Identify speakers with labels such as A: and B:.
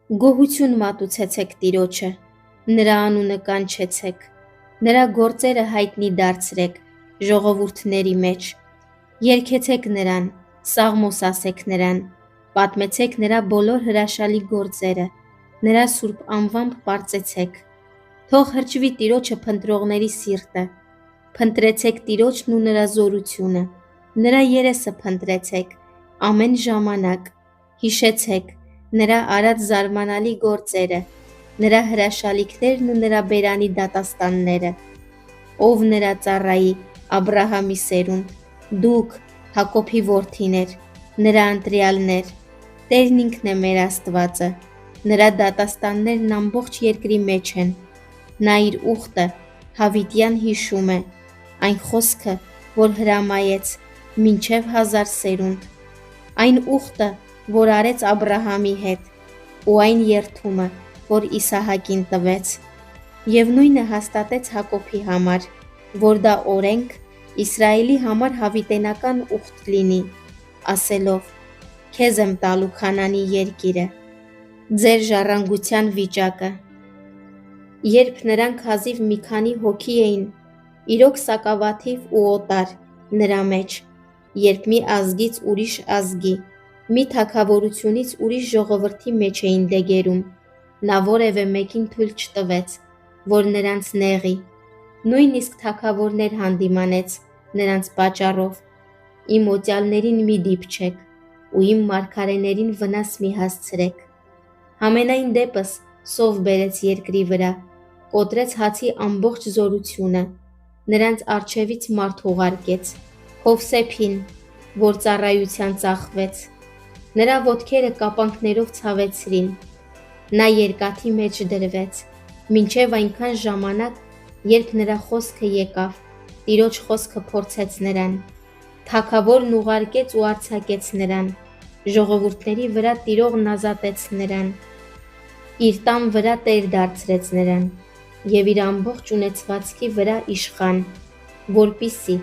A: Գոհություն մատուցեցեք Տիրոջը, նրա անունը կանչեցեք, նրա գործերը հայտնի դարձրեք ժողովուրդների մեջ, երգեցեք նրան, սաղմոս ասեք նրան, պատմեցեք նրա բոլոր հրաշալի գործերը, նրա սուրբ անվամբ պարծեցեք, թող հրճվի Տիրոջը փնտրողների սիրտը, փնտրեցեք Տիրոջն ու նրա զորությունը, նրա երեսը փնտրեցեք, ամեն ժամանակ, հիշեցեք, նրա արած զարմանալի գործերը, նրա հրաշալիքներն ու նրա բերանի դատաստանները, ով նրա ծառայի Աբրահամի սերունդ, դուք Հակոբի որդիներ, նրա ընտրյալներ, Տերն ինքն է մեր Աստվածը, նրա դատաստաններն ամբողջ երկրի մեջ են, նա իր ուխտը հավիտյան հիշում է, այն խոսքը, որ հրամայեց մինչև 1000 սերունդ, այն ուխտը, որ արեց Աբրահամի հետ, ու այն երդումը, որ Իսահակին տվեց, և նույնը հաստատեց Հակոբի համար, որ դա օրենք Իսրայելի համար հավիտենական ուխտ լինի, ասելով. «Քեզ եմ տալու Քանանի երկիրը», ձեր ժառանգության վիճակը։ Երբ նրանք հազիվ մի քանի հոգի էին, իրոք սակավաթիվ ու օտար նրա մեջ, երբ մի ազգից ուրիշ ազգի, մի թագավորությունից ուրիշ ժողովրդի մեջ էին դեգերում, նա որևէ մեկին թույլ չտվեց, որ նրանց նեղի, նույնիսկ թագավորներ հանդիմանեց նրանց պատճառով. «Իմ օծյալներին մի դիպչեք, ու իմ մարգարեներին վնաս մի հասցրեք»։ Համենայն դեպս սով բերեց երկրի վրա, կոտրեց հացի ամբողջ զորությունը, նրանց առջևից մարդ ուղարկեց, Հովսեփին, որ ծառայության ծախվեց, նրա ոտքերը կապանքներով ցավեցրին, նա երկաթի մեջ դրվեց, մինչև այնքան ժամանակ, երբ նրա խոսքը եկավ, Տիրոջ խոսքը փորձեց նրան, թագավորն ուղարկեց ու արձակեց նրան, ժողովուրդների վրա տիրողն ազատեց նրան, իր տան վրա տեր դարձրեց նրան և իր ամբողջ ունեցվածքի վրա իշխան, որպեսզի